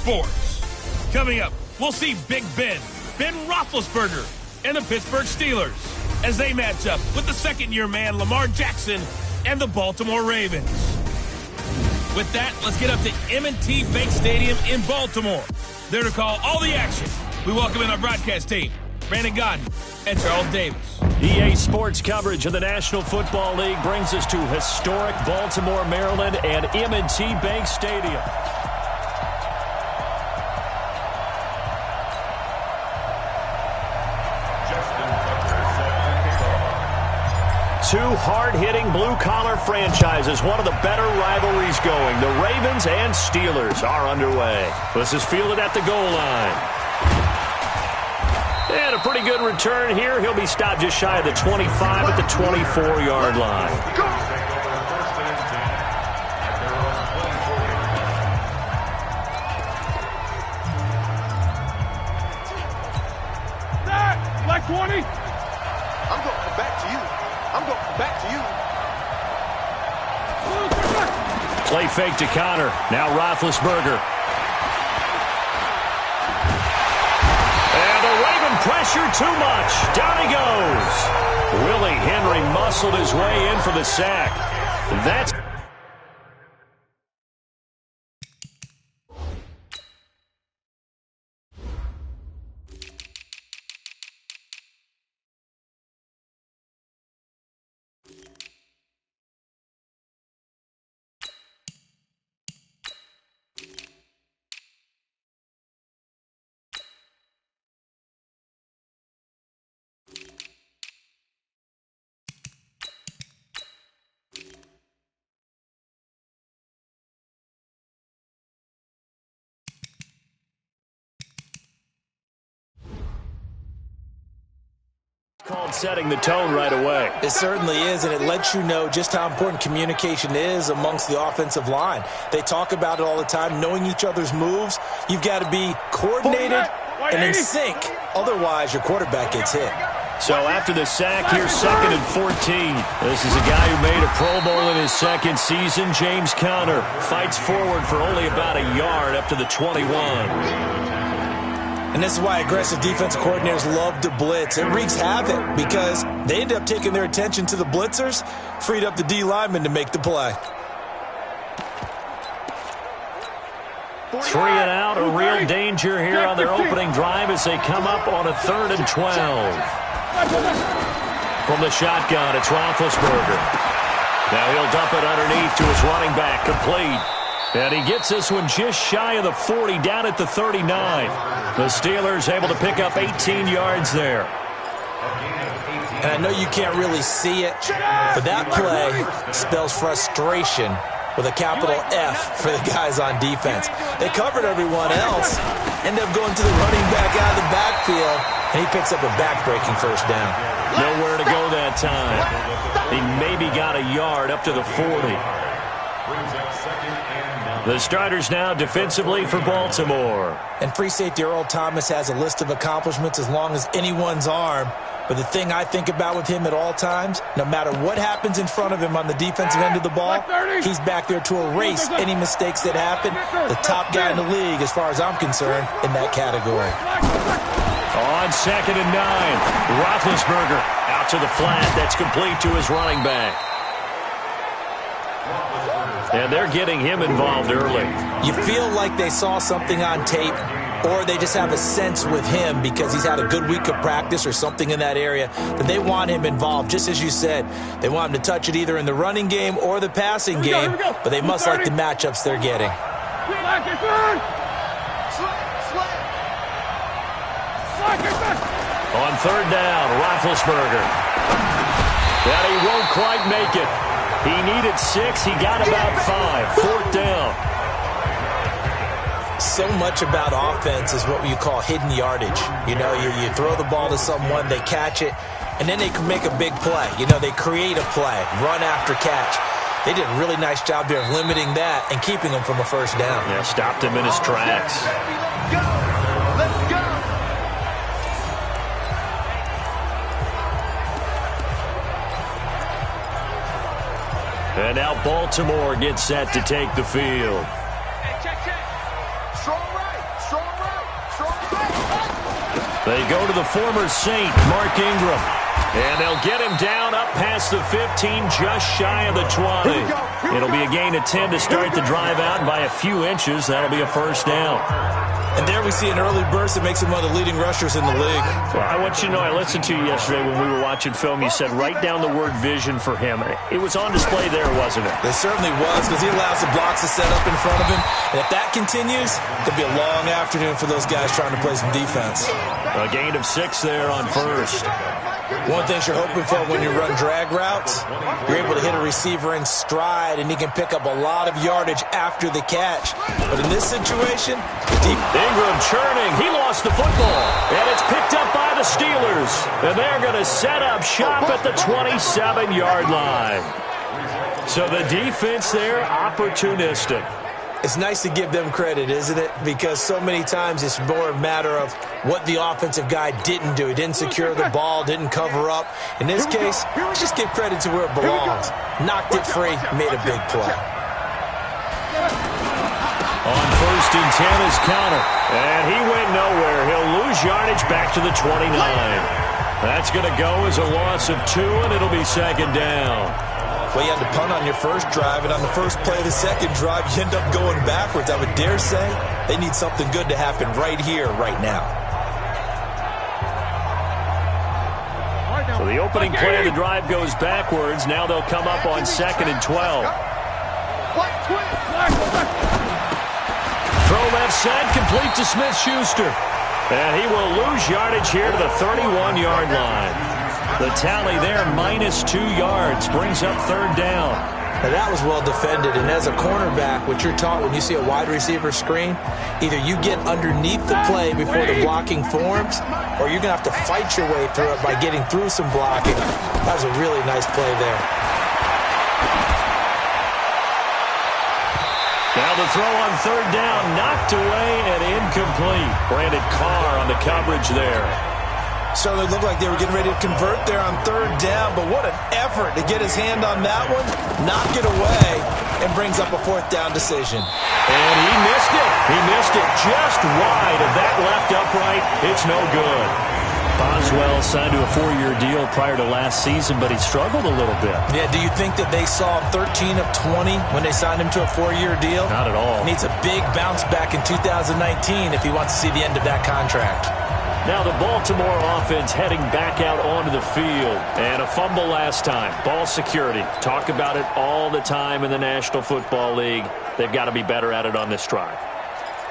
sports. Coming up, we'll see Big Ben Roethlisberger, and the Pittsburgh Steelers as they match up with the second-year man Lamar Jackson and the Baltimore Ravens. With that, let's get up to M&T Bank Stadium in Baltimore. There to call all the action, we welcome in our broadcast team, Brandon Godden and Charles Davis. EA Sports coverage of the National Football League brings us to historic Baltimore, Maryland, and M&T Bank Stadium. Two hard-hitting blue-collar franchises, one of the better rivalries going. The Ravens and Steelers are underway. This is fielded at the goal line. And a pretty good return here. He'll be stopped just shy of the 25 at the 24-yard line. Black 20. I'm going back to you. I'm going back to you. Play fake to Connor. Now Roethlisberger. And the Raven pressure too much. Down he goes. Willie Henry muscled his way in for the sack. That's called setting the tone right away. It certainly is, and it lets you know just how important communication is amongst the offensive line. They talk about it all the time, knowing each other's moves. You've got to be coordinated and in sync. Otherwise, your quarterback gets hit. So after the sack, here's 2nd and 14. This is a guy who made a Pro Bowl in his second season, James Conner. Fights forward for only about a yard up to the 21. And this is why aggressive defensive coordinators love to blitz. It wreaks havoc because they end up taking their attention to the blitzers, freed up the D lineman to make the play. 3 and out, a real danger here on their opening drive as they come up on a 3rd and 12. From the shotgun, it's Roethlisberger. Now he'll dump it underneath to his running back, complete. And he gets this one just shy of the 40, down at the 39. The Steelers able to pick up 18 yards there. And I know you can't really see it, but that play spells frustration with a capital F for the guys on defense. They covered everyone else, end up going to the running back out of the backfield, and he picks up a back-breaking first down. Nowhere to go that time. He maybe got a yard up to the 40. The starters now defensively for Baltimore. And free safety Earl Thomas has a list of accomplishments as long as anyone's arm. But the thing I think about with him at all times, no matter what happens in front of him on the defensive end of the ball, he's back there to erase any mistakes that happen. The top guy in the league, as far as I'm concerned, in that category. On 2nd and 9, Roethlisberger out to the flat. That's complete to his running back. And they're getting him involved early. You feel like they saw something on tape, or they just have a sense with him because he's had a good week of practice or something in that area that they want him involved. Just as you said, they want him to touch it either in the running game or the passing game, but they must like the matchups they're getting. On 3rd down, Roethlisberger. But he won't quite make it. He needed 6. He got about 5. 4th down. So much about offense is what you call hidden yardage. You know, you throw the ball to someone, they catch it, and then they can make a big play. You know, they create a play, run after catch. They did a really nice job there of limiting that and keeping him from a first down. Yeah, stopped him in his tracks. Let's go. And now Baltimore gets set to take the field. Check. Strong right. They go to the former Saint, Mark Ingram. And they'll get him down up past the 15, just shy of the 20. It'll be a gain of 10 to start the drive out, and by a few inches, that'll be a first down. And there we see an early burst that makes him one of the leading rushers in the league. Well, I want you to know, I listened to you yesterday when we were watching film. You said write down the word vision for him. It was on display there, wasn't it? It certainly was, because he allows the blocks to set up in front of him. And if that continues, it'll be a long afternoon for those guys trying to play some defense. A gain of 6 there on first. One thing you're hoping for when you run drag routes, you're able to hit a receiver in stride, and he can pick up a lot of yardage after the catch. But in this situation, Ingram churning. He lost the football, and it's picked up by the Steelers. And they're going to set up shop at the 27-yard line. So the defense there, opportunistic. It's nice to give them credit, isn't it? Because so many times it's more a matter of what the offensive guy didn't do. He didn't secure the ball, didn't cover up. In this case, just give credit to where it belongs. Knocked it free, made a big play. On first and 10 is Connor. And he went nowhere. He'll lose yardage back to the 29. That's going to go as a loss of 2, and it'll be second down. Well, you had to punt on your first drive, and on the first play of the second drive, you end up going backwards. I would dare say they need something good to happen right here, right now. So the opening play of the drive goes backwards. Now they'll come up on second and 12. Throw left side, complete to Smith-Schuster. And he will lose yardage here to the 31-yard line. The tally there, -2 yards, brings up third down. Now that was well defended, and as a cornerback, what you're taught when you see a wide receiver screen, either you get underneath the play before the blocking forms, or you're going to have to fight your way through it by getting through some blocking. That was a really nice play there. Now the throw on third down, knocked away and incomplete. Brandon Carr on the coverage there. So they looked like they were getting ready to convert there on third down, but what an effort to get his hand on that one, knock it away, and brings up a fourth down decision. And he missed it. He missed it just wide of that left upright. It's no good. Boswell signed to a 4-year deal prior to last season, but he struggled a little bit. Yeah, do you think that they saw 13 of 20 when they signed him to a 4-year deal? Not at all. He needs a big bounce back in 2019 if he wants to see the end of that contract. Now the Baltimore offense heading back out onto the field. And a fumble last time. Ball security. Talk about it all the time in the National Football League. They've got to be better at it on this drive.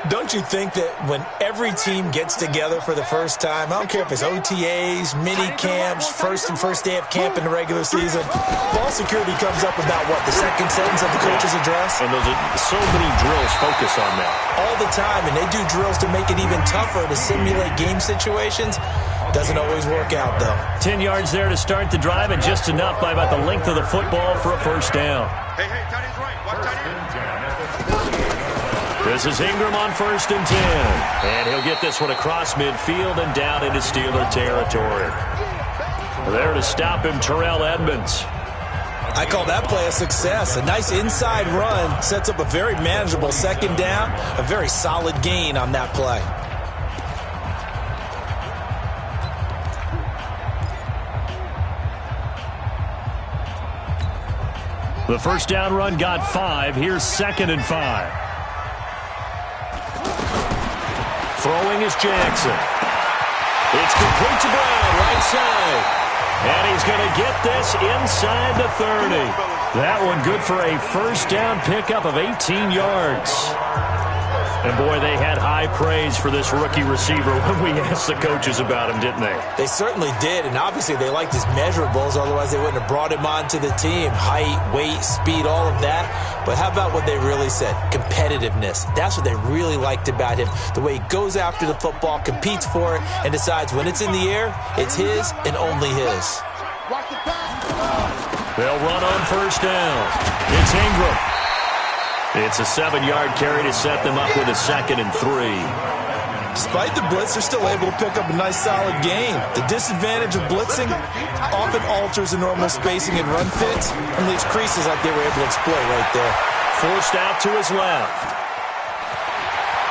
Don't you think that when every team gets together for the first time, I don't care if it's OTAs, mini camps, first day of camp in the regular season, ball security comes up about what, the second sentence of the coach's address? And those are so many drills focus on that. All the time, and they do drills to make it even tougher to simulate game situations. Doesn't always work out, though. 10 yards there to start the drive, and just enough by about the length of the football for a first down. Hey, tight end's right. Watch tight end. This is Ingram on first and 10. And he'll get this one across midfield and down into Steeler territory. There to stop him, Terrell Edmonds. I call that play a success. A nice inside run sets up a very manageable second down. A very solid gain on that play. The first down run got 5. Here's second and 5. Throwing is Jackson. It's complete to Brown, right side. And he's going to get this inside the 30. That one good for a first down pickup of 18 yards. And, boy, they had high praise for this rookie receiver when we asked the coaches about him, didn't they? They certainly did, and obviously they liked his measurables, otherwise they wouldn't have brought him onto the team. Height, weight, speed, all of that. But how about what they really said? Competitiveness. That's what they really liked about him. The way he goes after the football, competes for it, and decides when it's in the air, it's his and only his. They'll run on first down. It's Ingram. It's a 7-yard carry to set them up with a second and 3. Despite the blitz, they're still able to pick up a nice solid gain. The disadvantage of blitzing often alters the normal spacing and run fits and leaves creases like they were able to exploit right there. Forced out to his left.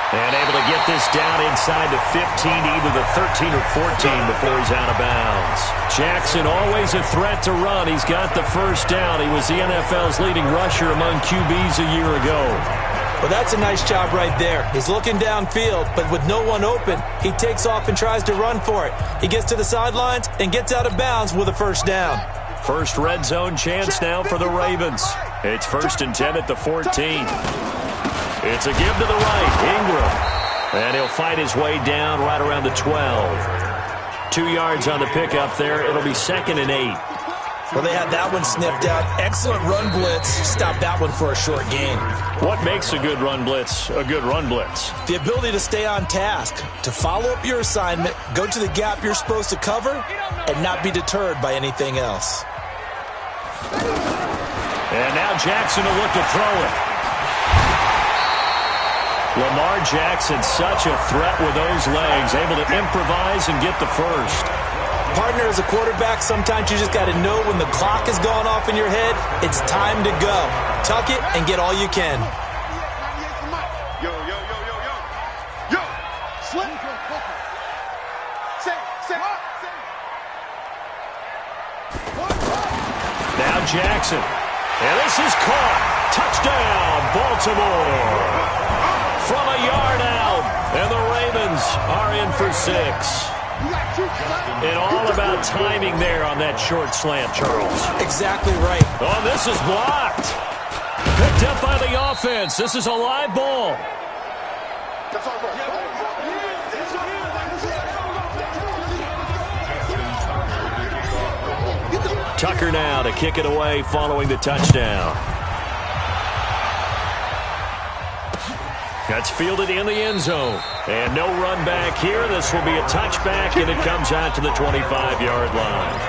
And able to get this down inside the 15, either the 13 or 14 before he's out of bounds. Jackson always a threat to run. He's got the first down. He was the NFL's leading rusher among QBs a year ago. Well, that's a nice job right there. He's looking downfield, but with no one open, he takes off and tries to run for it. He gets to the sidelines and gets out of bounds with a first down. First red zone chance now for the Ravens. It's 1st and 10 at the 14. It's a give to the right, Ingram. And he'll fight his way down right around the 12. 2 yards on the pickup there. It'll be 2nd and 8. Well, they had that one sniffed out. Excellent run blitz. Stop that one for a short gain. What makes a good run blitz a good run blitz? The ability to stay on task, to follow up your assignment, go to the gap you're supposed to cover, and not be deterred by anything else. And now Jackson will look to throw it. Lamar Jackson, such a threat with those legs, able to improvise and get the first. Partner, as a quarterback, sometimes you just got to know when the clock has gone off in your head, it's time to go. Tuck it and get all you can. Yo, yo, yo, yo, yo. Yo, slip. Now Jackson. And this is caught. Touchdown, Baltimore. From a yard out. And the Ravens are in for 6. And all about timing there on that short slant, Charles. Exactly right. Oh, this is blocked. Picked up by the offense. This is a live ball. Tucker now to kick it away following the touchdown. That's fielded in the end zone. And no run back here. This will be a touchback, and it comes out to the 25-yard line.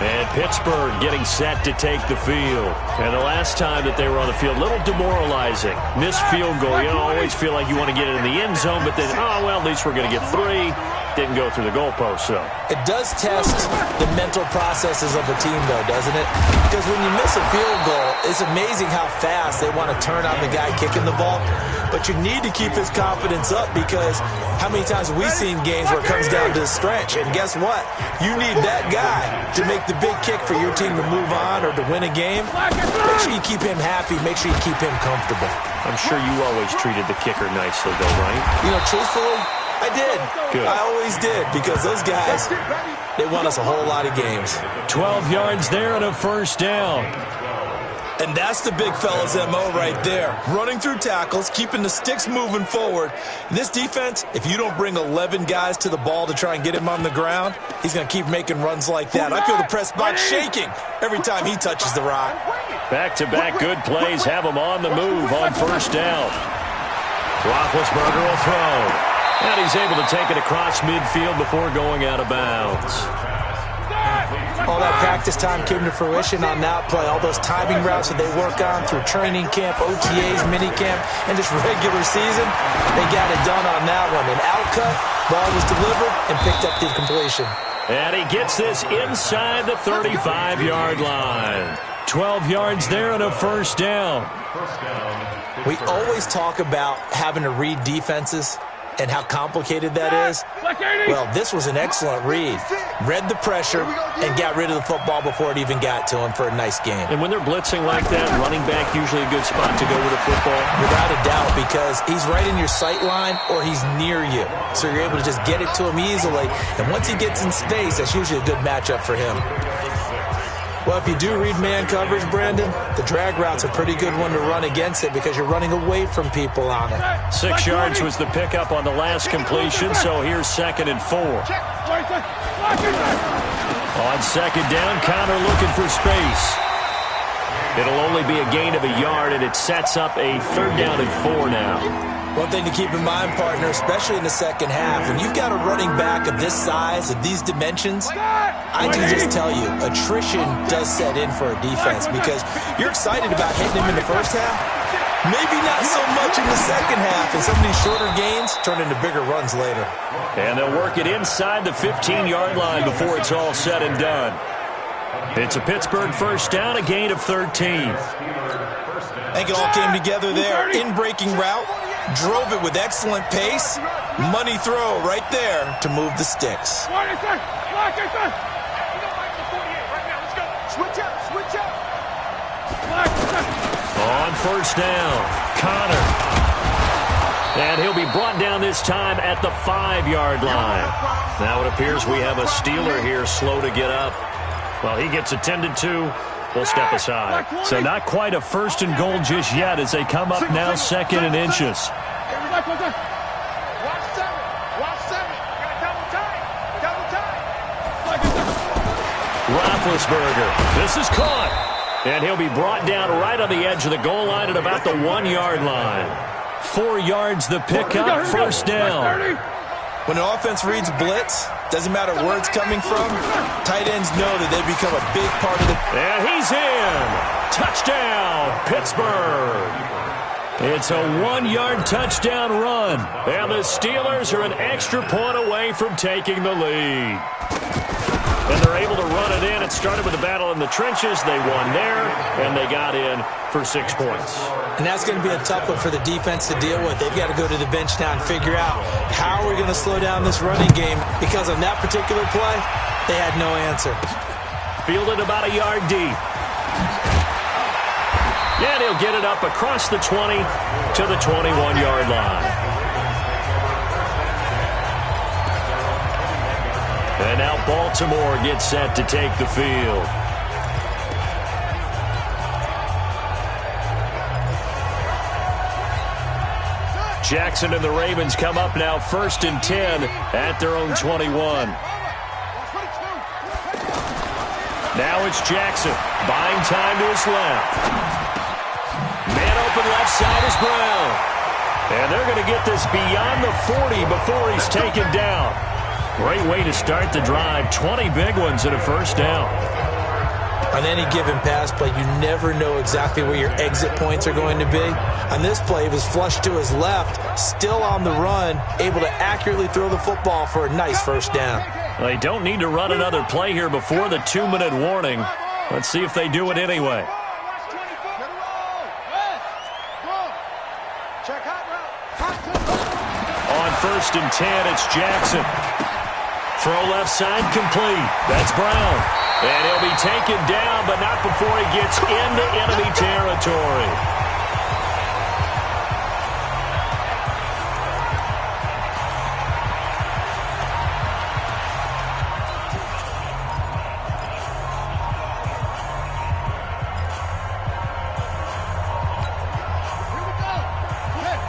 And Pittsburgh getting set to take the field. And the last time that they were on the field, a little demoralizing. Missed field goal. You always feel like you want to get it in the end zone, but then, oh, well, at least we're going to get 3. Didn't go through the goalpost, so. It does test the mental processes of a team, though, doesn't it? Because when you miss a field goal, it's amazing how fast they want to turn on the guy kicking the ball. But you need to keep his confidence up, because how many times have we seen games where it comes down to a stretch? And guess what? You need that guy to make the big kick for your team to move on or to win a game. Make sure you keep him happy. Make sure you keep him comfortable. I'm sure you always treated the kicker nicely, though, right? You know, truthfully, I did. Good. I always did, because those guys, they won us a whole lot of games. 12 yards there and a first down. And that's the big fella's MO right there. Running through tackles, keeping the sticks moving forward. In this defense, if you don't bring 11 guys to the ball to try and get him on the ground, he's going to keep making runs like that. I feel the press box shaking every time he touches the rock. Back-to-back good plays have him on the move on first down. Roethlisberger will throw. And he's able to take it across midfield before going out of bounds. All that practice time came to fruition on that play. All those timing routes that they work on through training camp, OTAs, minicamp, and just regular season, they got it done on that one. An outcut, ball was delivered, and picked up the completion. And he gets this inside the 35-yard line. 12 yards there and a first down. We always talk about having to read defenses and how complicated that is. Well, this was an excellent read. Read the pressure and got rid of the football before it even got to him for a nice game. And when they're blitzing like that, running back usually a good spot to go with the football? Without a doubt, because he's right in your sight line or he's near you. So you're able to just get it to him easily. And once he gets in space, that's usually a good matchup for him. Well, if you do read man coverage, Brandon, the drag route's a pretty good one to run against it because you're running away from people on it. 6 yards was the pickup on the last completion, so here's 2nd and 4. On second down, Connor looking for space. It'll only be a gain of a yard, and it sets up a 3rd down and 4 now. One thing to keep in mind, partner, especially in the second half, when you've got a running back of this size, of these dimensions, I can just tell you, attrition does set in for a defense because you're excited about hitting him in the first half. Maybe not so much in the second half, and some of these shorter gains turn into bigger runs later. And they'll work it inside the 15-yard line before it's all said and done. It's a Pittsburgh first down, a gain of 13. I think it all came together there. In-breaking route, drove it with excellent pace. Money throw right there to move the sticks. Switch up. On first down, Connor. And he'll be brought down this time at the 5-yard line. Now it appears we have a Steeler here slow to get up. Well, he gets attended to. We'll step aside. So not quite a first and goal just yet as they come up now second and inches. Roethlisberger. This is caught. And he'll be brought down right on the edge of the goal line at about the 1-yard line. 4 yards the pickup, first down. When an offense reads blitz, doesn't matter where it's coming from, tight ends know that they become a big part of the... And he's in. Touchdown, Pittsburgh. It's a 1-yard touchdown run. And the Steelers are an extra point away from taking the lead. And they're able to run it in. It started with a battle in the trenches. They won there, and they got in for 6 points. And that's going to be a tough one for the defense to deal with. They've got to go to the bench now and figure out how we're going to slow down this running game, because on that particular play, they had no answer. Fielded about a yard deep. And he'll get it up across the 20 to the 21-yard line. And now Baltimore gets set to take the field. Jackson and the Ravens come up now first and 10 at their own 21. Now it's Jackson, buying time to his left. Man open left side is Brown. And they're going to get this beyond the 40 before he's taken down. Great way to start the drive. 20 big ones and a first down. On any given pass play, you never know exactly where your exit points are going to be. On this play, it was flushed to his left, still on the run, able to accurately throw the football for a nice first down. They don't need to run another play here before the 2-minute warning. Let's see if they do it anyway. On first and 10, it's Jackson. Throw left side complete. That's Brown. And he'll be taken down, but not before he gets into enemy territory.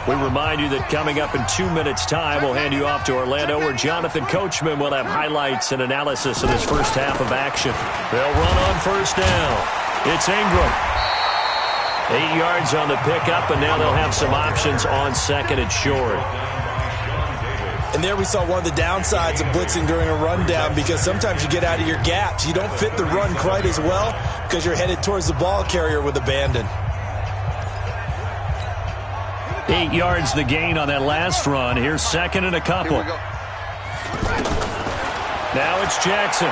We remind you that coming up in 2 minutes' time, we'll hand you off to Orlando, where Jonathan Coachman will have highlights and analysis of this first half of action. They'll run on first down. It's Ingram. 8 yards on the pickup, and now they'll have some options on second and short. And there we saw one of the downsides of blitzing during a rundown, because sometimes you get out of your gaps. You don't fit the run quite as well because you're headed towards the ball carrier with abandon. 8 yards the gain on that last run. Here's second and a couple. Now it's Jackson.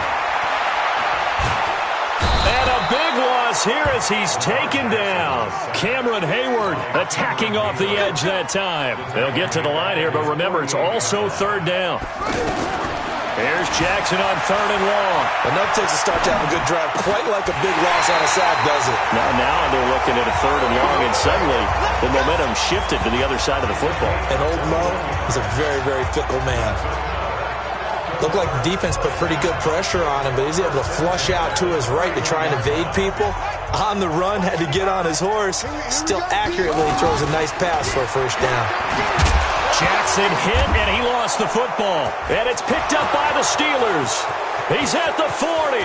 And a big loss here as he's taken down. Cameron Hayward attacking off the edge that time. They'll get to the line here, but remember, it's also third down. Here's Jackson on third and long. Enough takes a start to have a good drive, quite like a big loss on a sack, does it? Now they're looking at a third and long, and suddenly the momentum shifted to the other side of the football. And old Mo is a very, very fickle man. Looked like the defense put pretty good pressure on him, but he's able to flush out to his right to try and evade people. On the run, had to get on his horse. Still accurately throws a nice pass for a first down. Jackson hit, and he lost the football. And it's picked up by the Steelers. He's at the 40,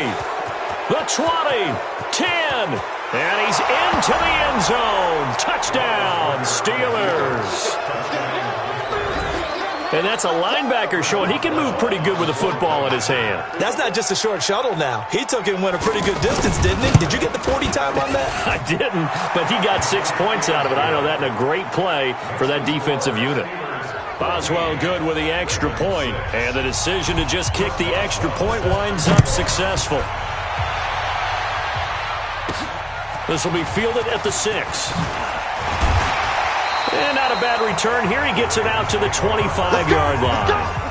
the 20, 10, and he's into the end zone. Touchdown, Steelers. And that's a linebacker showing he can move pretty good with the football in his hand. That's not just a short shuttle now. He took it and went a pretty good distance, didn't he? Did you get the 40 time on that? I didn't, but he got 6 points out of it. I know that in a great play for that defensive unit. Boswell good with the extra point, and the decision to just kick the extra point winds up successful. This will be fielded at the 6. And not a bad return here. He gets it out to the 25-yard line.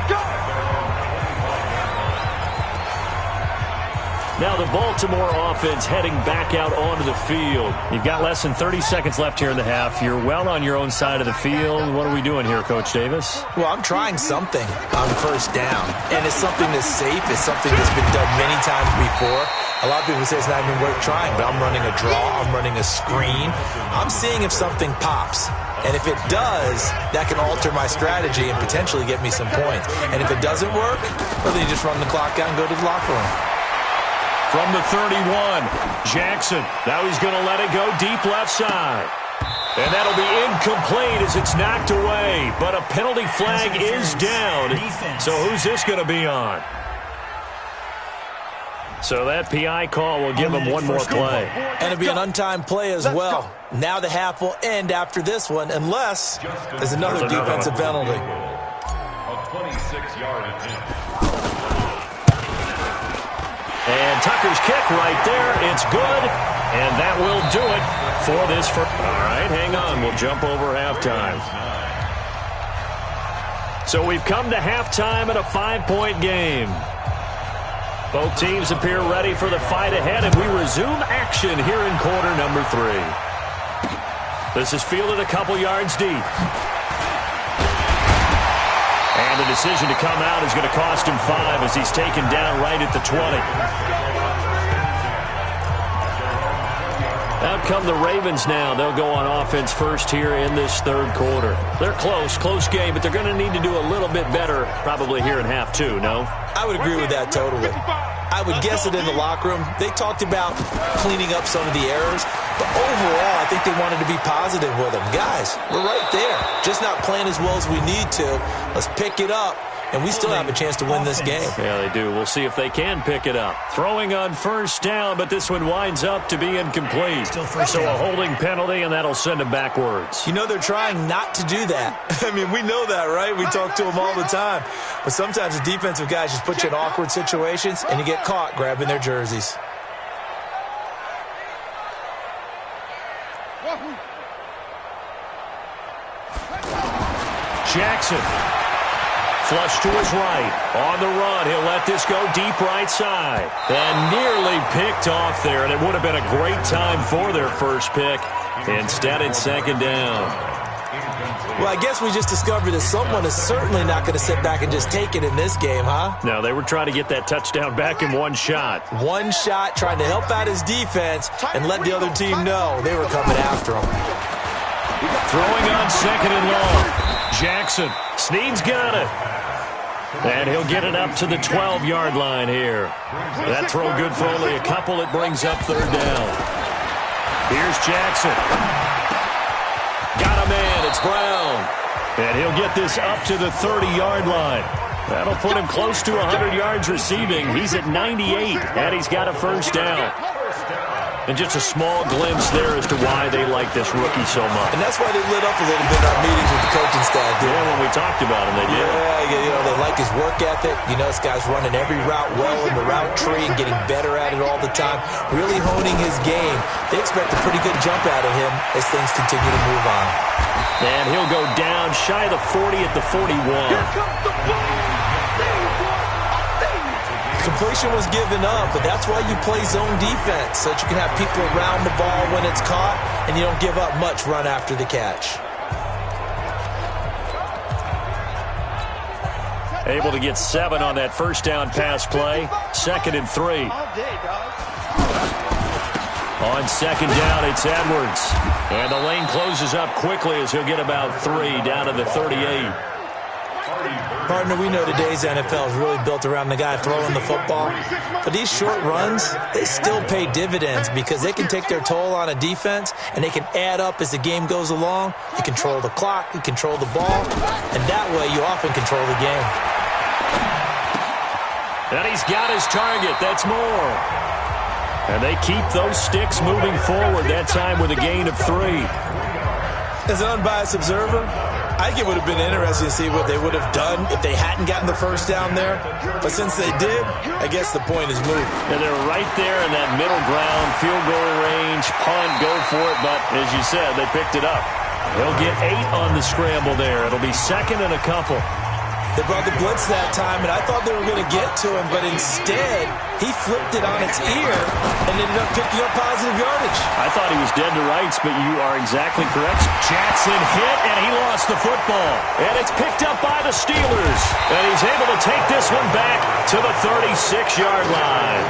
Now the Baltimore offense heading back out onto the field. You've got less than 30 seconds left here in the half. You're well on your own side of the field. What are we doing here, Coach Davis? Well, I'm trying something on first down. And it's something that's safe. It's something that's been done many times before. A lot of people say it's not even worth trying, but I'm running a draw. I'm running a screen. I'm seeing if something pops. And if it does, that can alter my strategy and potentially get me some points. And if it doesn't work, well, then you just run the clock out and go to the locker room. From the 31, Jackson. Now he's going to let it go deep left side. And that'll be incomplete as it's knocked away. But a penalty flag is down. So who's this going to be on? So that PI call will give him one more play. And it'll be an untimed play as well. Now the half will end after this one unless there's another defensive penalty. A 26-yard attempt. And Tucker's kick right there. It's good. And that will do it for this. All right, hang on. We'll jump over halftime. So we've come to halftime at a 5-point game. Both teams appear ready for the fight ahead, and we resume action here in quarter number 3. This is fielded a couple yards deep. And the decision to come out is going to cost him 5 as he's taken down right at the 20. Out come the Ravens now. They'll go on offense first here in this third quarter. They're close game, but they're going to need to do a little bit better probably here in half 2, no? I would agree with that totally. I would guess it in the locker room. They talked about cleaning up some of the errors, but overall, I think they wanted to be positive with them. Guys, we're right there. Just not playing as well as we need to. Let's pick it up, and we still have a chance to win this game. Yeah, they do. We'll see if they can pick it up. Throwing on first down, but this one winds up to be incomplete. So a holding penalty, and that'll send him backwards. You know, they're trying not to do that. I mean, we know that, right? We talk to them all the time. But sometimes the defensive guys just put you in awkward situations, and you get caught grabbing their jerseys. Jackson. Flush to his right. On the run, he'll let this go deep right side. And nearly picked off there, and it would have been a great time for their first pick. Instead, it's second down. Well, I guess we just discovered that someone is certainly not going to sit back and just take it in this game, huh? No, they were trying to get that touchdown back in one shot. One shot, trying to help out his defense and let the other team know they were coming after him. Throwing on second and long. Jackson. Snead's got it. And he'll get it up to the 12-yard line here. That throw good for only a couple. It brings up third down. Here's Jackson. Got a man. It's Brown. And he'll get this up to the 30-yard line. That'll put him close to 100 yards receiving. He's at 98, and he's got a first down. And just a small glimpse there as to why they like this rookie so much. And that's why they lit up a little bit in our meetings with the coaching staff. Yeah, when we talked about him, they did. Yeah, you know, they like his work ethic. You know, this guy's running every route well in the route tree and getting better at it all the time, really honing his game. They expect a pretty good jump out of him as things continue to move on. And he'll go down shy of the 40 at the 41. Completion was given up, but that's why you play zone defense, so that you can have people around the ball when it's caught, and you don't give up much run after the catch. Able to get 7 on that first down pass play. 2nd and 3. On second down, it's Edwards. And the lane closes up quickly as he'll get about 3 down to the 38. Partner, we know today's NFL is really built around the guy throwing the football. But these short runs, they still pay dividends because they can take their toll on a defense and they can add up as the game goes along. You control the clock, you control the ball, and that way you often control the game. And he's got his target. That's more. And they keep those sticks moving forward, that time with a gain of 3. As an unbiased observer, I think it would have been interesting to see what they would have done if they hadn't gotten the first down there. But since they did, I guess the point is moved. And they're right there in that middle ground, field goal range, punt, go for it. But as you said, they picked it up. He'll get 8 on the scramble there. It'll be second and a couple. They brought the blitz that time, and I thought they were going to get to him, but instead, he flipped it on its ear and ended up picking up positive yardage. I thought he was dead to rights, but you are exactly correct. Jackson hit, and he lost the football. And it's picked up by the Steelers. And he's able to take this one back to the 36-yard line.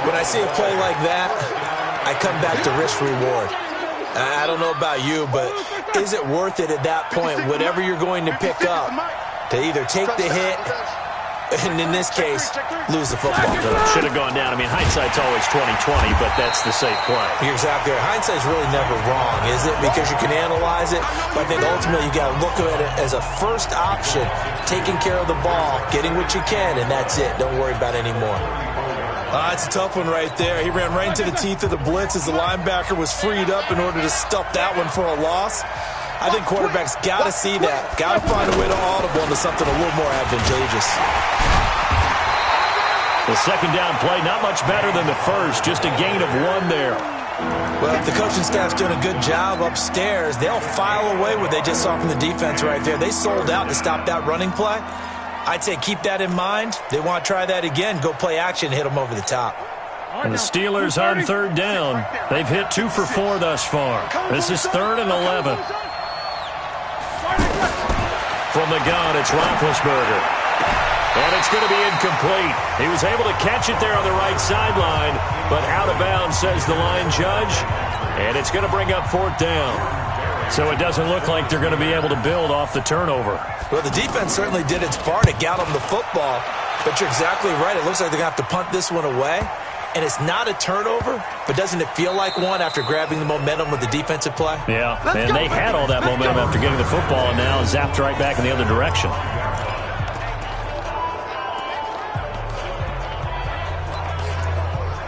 When I see a play like that, I come back to risk-reward. I don't know about you, but is it worth it at that point, whatever you're going to pick up, to either take the hit, and in this case, lose the football? Should have gone down. I mean, hindsight's always 20/20, but that's the safe play. You're exactly right. Hindsight's really never wrong, is it? Because you can analyze it, but I think ultimately you got to look at it as a first option, taking care of the ball, getting what you can, and that's it. Don't worry about any more. It's a tough one right there. He ran right into the teeth of the blitz as the linebacker was freed up in order to stuff that one for a loss. I think quarterbacks got to see that. Got to find a way to audible into something a little more advantageous. The second down play, not much better than the first. Just a gain of 1 there. Well, if the coaching staff's doing a good job upstairs, they'll file away what they just saw from the defense right there. They sold out to stop that running play. I'd say keep that in mind. They want to try that again. Go play action, hit them over the top. And the Steelers on third down. They've hit 2 for 4 thus far. This is 3rd and 11. From the gun, it's Roethlisberger. And it's going to be incomplete. He was able to catch it there on the right sideline, but out of bounds, says the line judge. And it's going to bring up 4th down. So it doesn't look like they're going to be able to build off the turnover. Well, the defense certainly did its part to get them the football, but you're exactly right. It looks like they're going to have to punt this one away, and it's not a turnover, but doesn't it feel like one after grabbing the momentum with the defensive play? Yeah, and they had all that momentum after getting the football, and now zapped right back in the other direction.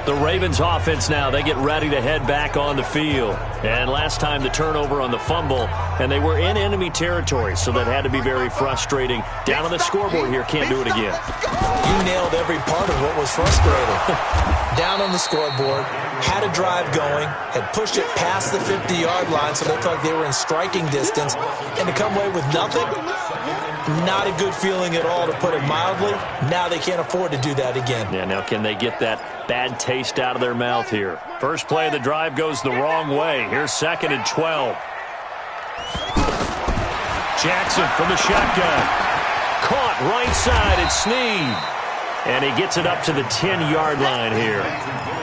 The Ravens offense now, they get ready to head back on the field. And last time the turnover on the fumble, and they were in enemy territory, so that had to be very frustrating. Down on the scoreboard here, can't do it again. You nailed every part of what was frustrating. Down on the scoreboard, had a drive going, had pushed it past the 50-yard line, so they felt like they were in striking distance, and to come away with nothing, not a good feeling at all, to put it mildly. Now they can't afford to do that again. Yeah, now can they get that bad taste out of their mouth here? First play of the drive goes the wrong way. Here's 2nd and 12. Jackson from the shotgun. Caught right side, it's Snead. And he gets it up to the 10-yard line here.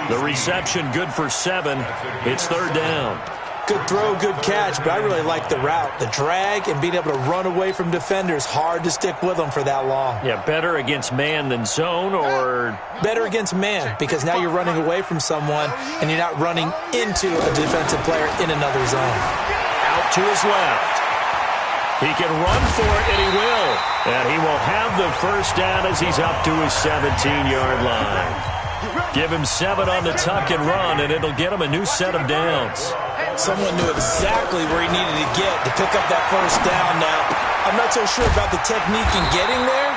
The reception good for 7. It's 3rd down. Good throw, good catch, but I really like the route. The drag and being able to run away from defenders, hard to stick with them for that long. Yeah, better against man than zone, or? Better against man, because now you're running away from someone and you're not running into a defensive player in another zone. Out to his left. He can run for it, and he will. And he will have the first down as he's up to his 17-yard line. Give him 7 on the tuck and run, and it'll get him a new set of downs. Someone knew exactly where he needed to get to pick up that first down. Now, I'm not so sure about the technique in getting there,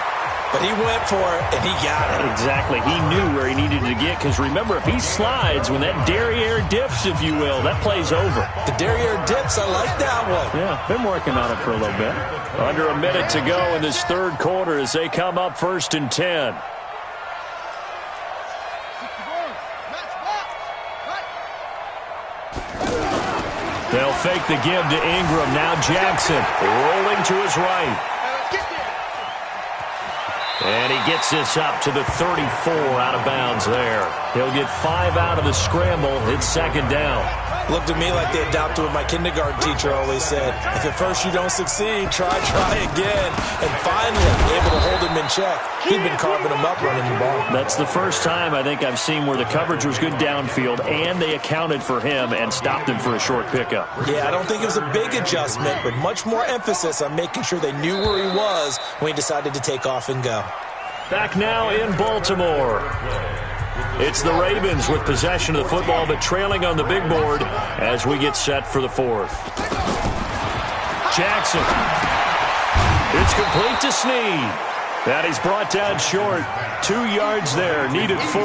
but he went for it, and he got it. Exactly. He knew where he needed to get, because remember, if he slides, when that derriere dips, if you will, that play's over. The derriere dips, I like that one. Yeah, been working on it for a little bit. Under a minute to go in this 3rd quarter as they come up 1st and 10. They'll fake the give to Ingram. Now Jackson rolling to his right. And he gets this up to the 34 out of bounds there. He'll get 5 out of the scramble. It's 2nd down. Looked to me like they adopted what my kindergarten teacher always said. If at first you don't succeed, try again. And finally, able to hold him in check. He'd been carving him up running the ball. That's the first time I think I've seen where the coverage was good downfield, and they accounted for him and stopped him for a short pickup. Yeah, I don't think it was a big adjustment, but much more emphasis on making sure they knew where he was when he decided to take off and go. Back now in Baltimore. It's the Ravens with possession of the football, but trailing on the big board as we get set for the 4th. Jackson. It's complete to Snead. That he's brought down short. 2 yards there. Needed 4.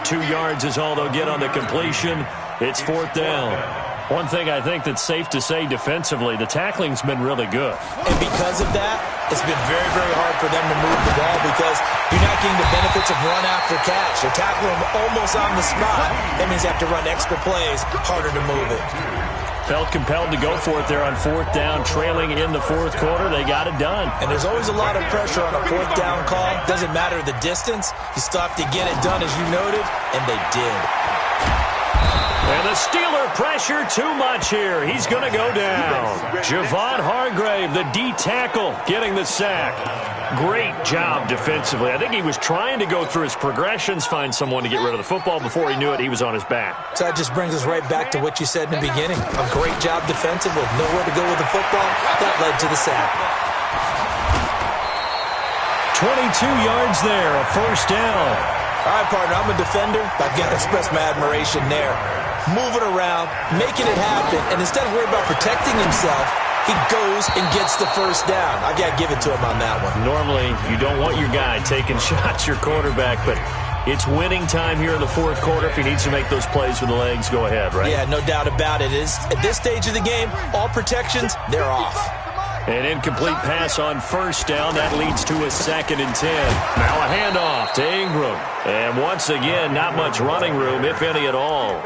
2 yards is all they'll get on the completion. It's 4th down. One thing I think that's safe to say defensively, the tackling's been really good. And because of that, it's been very, very hard for them to move the ball because you're not getting the benefits of run after catch. They're tackling them almost on the spot. That means they have to run extra plays, harder to move it. Felt compelled to go for it there on fourth down, trailing in the fourth quarter. They got it done. And there's always a lot of pressure on a fourth down call. Doesn't matter the distance. You still have to get it done, as you noted, and they did. And the Steeler pressure too much here. He's going to go down. Javon Hargrave, the D tackle, getting the sack. Great job defensively. I think he was trying to go through his progressions, find someone to get rid of the football. Before he knew it, he was on his back. So that just brings us right back to what you said in the beginning. A great job defensively. Nowhere to go with the football. That led to the sack. 22 yards there, a first down. All right, partner, I'm a defender. I've got to express my admiration there. Moving around, making it happen, and instead of worrying about protecting himself, he goes and gets the first down. I got to give it to him on that one. Normally, you don't want your guy taking shots, your quarterback, but it's winning time here in the fourth quarter. If he needs to make those plays with the legs, go ahead, right? Yeah, no doubt about it. At this stage of the game, all protections, they're off. An incomplete pass on first down. That leads to a 2nd and 10. Now a handoff to Ingram. And once again, not much running room, if any at all.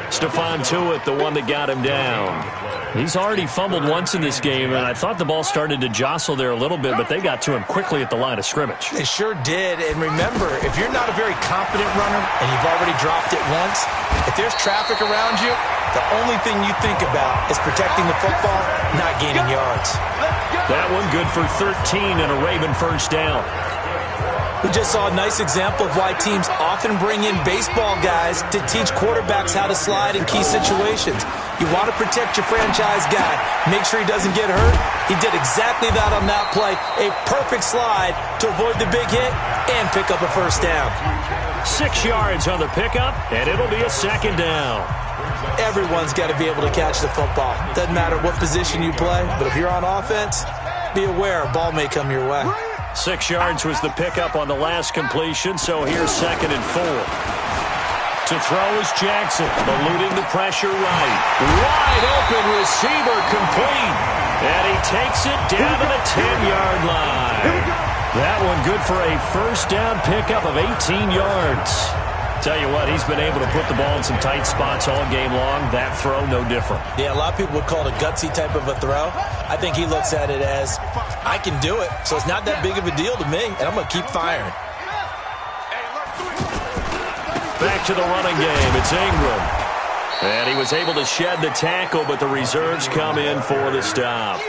Stephon Tuitt, the one that got him down. He's already fumbled once in this game, and I thought the ball started to jostle there a little bit, but they got to him quickly at the line of scrimmage. They sure did. And remember, if you're not a very confident runner and you've already dropped it once, if there's traffic around you, the only thing you think about is protecting the football, not gaining yards. That one good for 13 and a Raven first down. We just saw a nice example of why teams often bring in baseball guys to teach quarterbacks how to slide in key situations. You want to protect your franchise guy. Make sure he doesn't get hurt. He did exactly that on that play. A perfect slide to avoid the big hit and pick up a first down. 6 yards on the pickup, and it'll be a 2nd down. Everyone's got to be able to catch the football. Doesn't matter what position you play, but if you're on offense, be aware a ball may come your way. 6 yards was the pickup on the last completion, so here's 2nd and 4. To throw is Jackson, eluding the pressure right. Wide open receiver complete. And he takes it down to the 10-yard line. That one good for a first down pickup of 18 yards. Tell you what, he's been able to put the ball in some tight spots all game long. That throw, no different. Yeah, a lot of people would call it a gutsy type of a throw. I think he looks at it as, I can do it, so it's not that big of a deal to me, and I'm going to keep firing. Back to the running game. It's Ingram. And he was able to shed the tackle, but the reserves come in for the stop.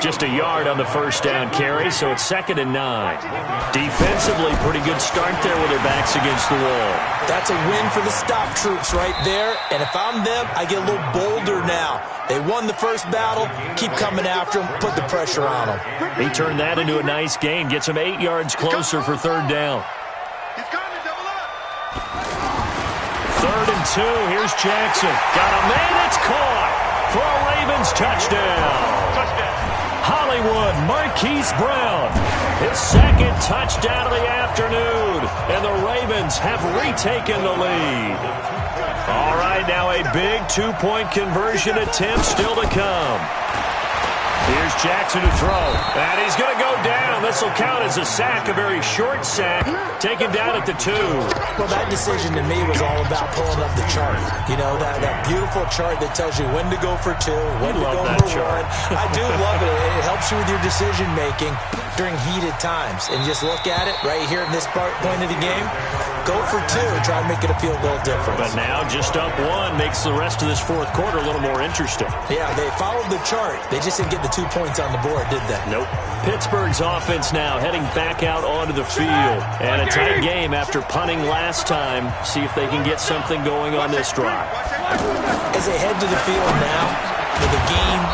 Just a yard on the first down carry, so it's 2nd and 9. Defensively, pretty good start there with their backs against the wall. That's a win for the stop troops right there, and if I'm them, I get a little bolder now. They won the first battle, keep coming after them, put the pressure on them. He turned that into a nice gain, gets him 8 yards closer for 3rd down. 3rd and 2, here's Jackson. Got a man, it's caught for a Ravens touchdown. Hollywood, Marquise Brown, his 2nd touchdown of the afternoon, and the Ravens have retaken the lead. All right, now a big 2-point conversion attempt still to come. Here's Jackson to throw, and he's going to go down. This will count as a sack, a very short sack, taken down at the 2. Well, that decision to me was all about pulling up the chart. You know, that beautiful chart that tells you when to go for 2, when to go for 1. I do love it. It helps you with your decision-making during heated times. And just look at it right here in this point of the game. Go for 2 and try and make it a field goal difference. But now just up 1 makes the rest of this fourth quarter a little more interesting. Yeah, they followed the chart. They just didn't get the 2 points on the board, did they? Nope. Pittsburgh's offense now heading back out onto the field. And a tight game after punting last time. See if they can get something going on this drive. As they head to the field now, with the game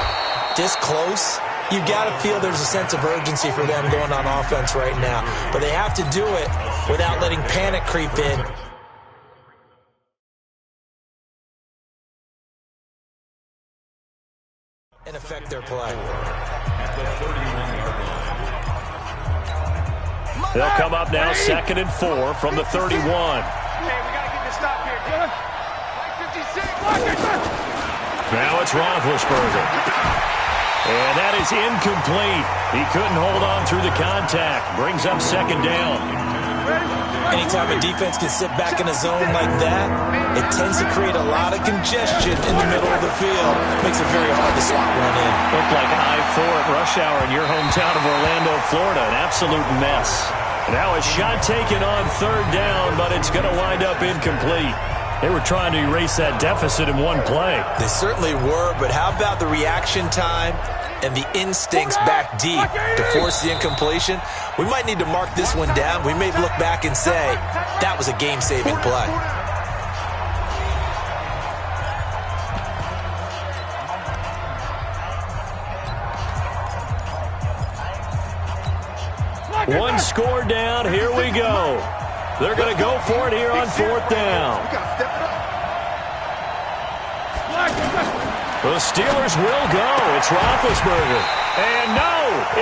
this close, you've got to feel there's a sense of urgency for them going on offense right now. But they have to do it without letting panic creep in. And affect their play. They'll come up now 2nd and 4 from the 31. Okay, we got to get this stop here, Dylan. 56. Now it's Roethlisberger. And that is incomplete. He couldn't hold on through the contact. Brings up second down. Anytime a defense can sit back in a zone like that, it tends to create a lot of congestion in the middle of the field. Makes it very hard to slot one in. Looked like I-4 at rush hour in your hometown of Orlando, Florida. An absolute mess. Now a shot taken on third down, but it's going to wind up incomplete. They were trying to erase that deficit in one play. They certainly were, but how about the reaction time and the instincts back deep to force the incompletion? We might need to mark this one down. We may look back and say, that was a game-saving play. One score down. Here we go. They're going to go for it here on fourth down. The Steelers will go. It's Roethlisberger. And no,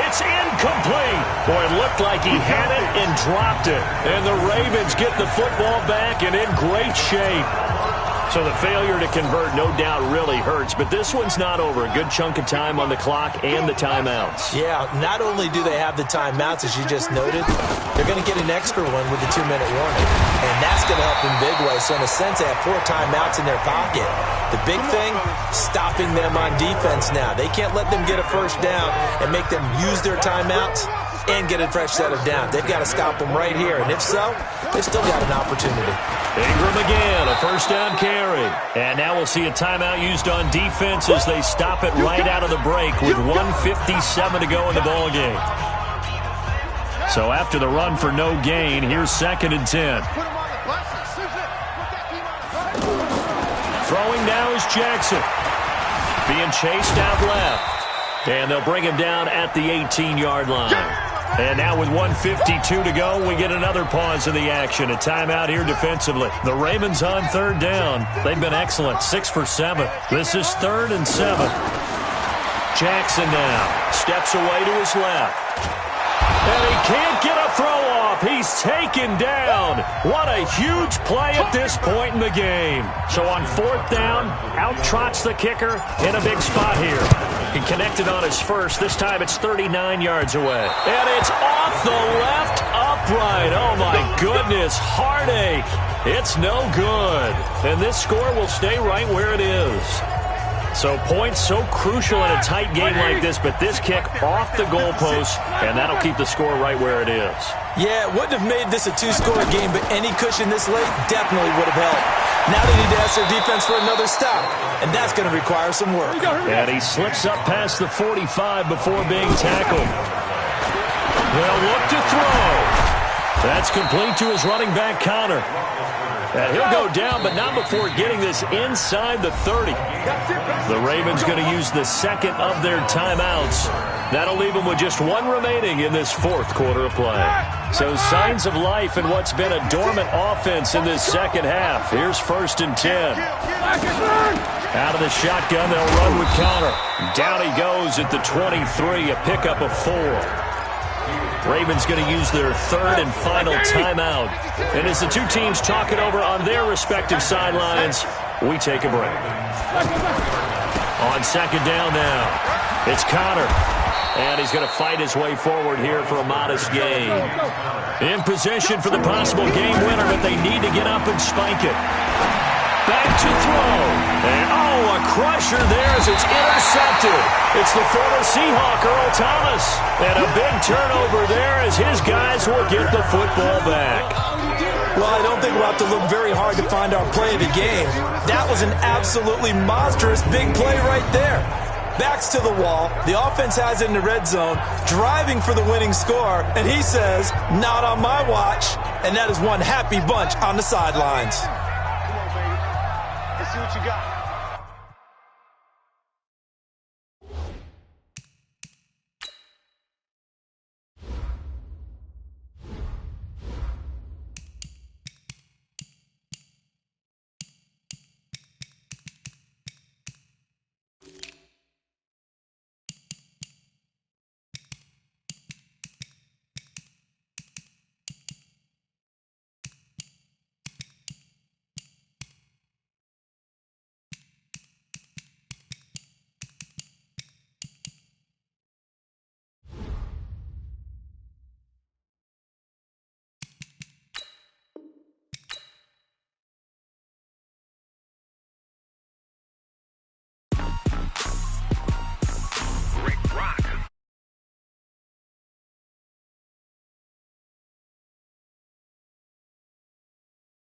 it's incomplete. Boy, it looked like he had it and dropped it. And the Ravens get the football back and in great shape. So the failure to convert, no doubt, really hurts. But this one's not over. A good chunk of time on the clock and the timeouts. Yeah, not only do they have the timeouts, as you just noted, they're going to get an extra one with the 2-minute warning. And that's going to help in big way. So in a sense, they have 4 timeouts in their pocket. The big thing, stopping them on defense now. They can't let them get a first down and make them use their timeouts and get a fresh set of downs. They've got to stop them right here. And if so, they've still got an opportunity. Ingram again, a first down carry. And now we'll see a timeout used on defense as they stop it right out of the break with 1:57 to go in the ballgame. So after the run for no gain, here's 2nd and 10. Throwing now is Jackson. Being chased out left. And they'll bring him down at the 18-yard line. And now with 1:52 to go, we get another pause in the action. A timeout here defensively. The Ravens on third down. They've been excellent, 6 for 7. This is 3rd and 7. Jackson now steps away to his left. And he can't get a throw off. He's taken down. What a huge play at this point in the game. So on 4th down, out trots the kicker in a big spot here. He connected on his first. This time it's 39 yards away. And it's off the left upright. Oh, my goodness. Heartache. It's no good. And this score will stay right where it is. So points so crucial in a tight game like this, but this kick off the goalpost, and that'll keep the score right where it is. Yeah, it wouldn't have made this a 2-score game, but any cushion this late definitely would have helped. Now they need to ask their defense for another stop, and that's going to require some work. And he slips up past the 45 before being tackled. They'll look to throw. That's complete to his running back, Connor. And he'll go down, but not before getting this inside the 30. The Ravens going to use the 2nd of their timeouts. That'll leave them with just 1 remaining in this 4th quarter of play. So signs of life in what's been a dormant offense in this second half. Here's 1st and 10. Out of the shotgun, they'll run with Connor. Down he goes at the 23, a pickup of 4. Ravens going to use their 3rd and final timeout. And as the two teams talk it over on their respective sidelines, we take a break. On 2nd down now, it's Connor. And he's going to fight his way forward here for a modest gain. In position for the possible game winner, but they need to get up and spike it. Back to throw. And, a crusher there as it's intercepted. It's the former Seahawk, Earl Thomas. And a big turnover there as his guys will get the football back. Well, I don't think we'll have to look very hard to find our play of the game. That was an absolutely monstrous big play right there. Backs to the wall. The offense has it in the red zone, driving for the winning score. And he says, not on my watch. And that is one happy bunch on the sidelines. Let's see what you got.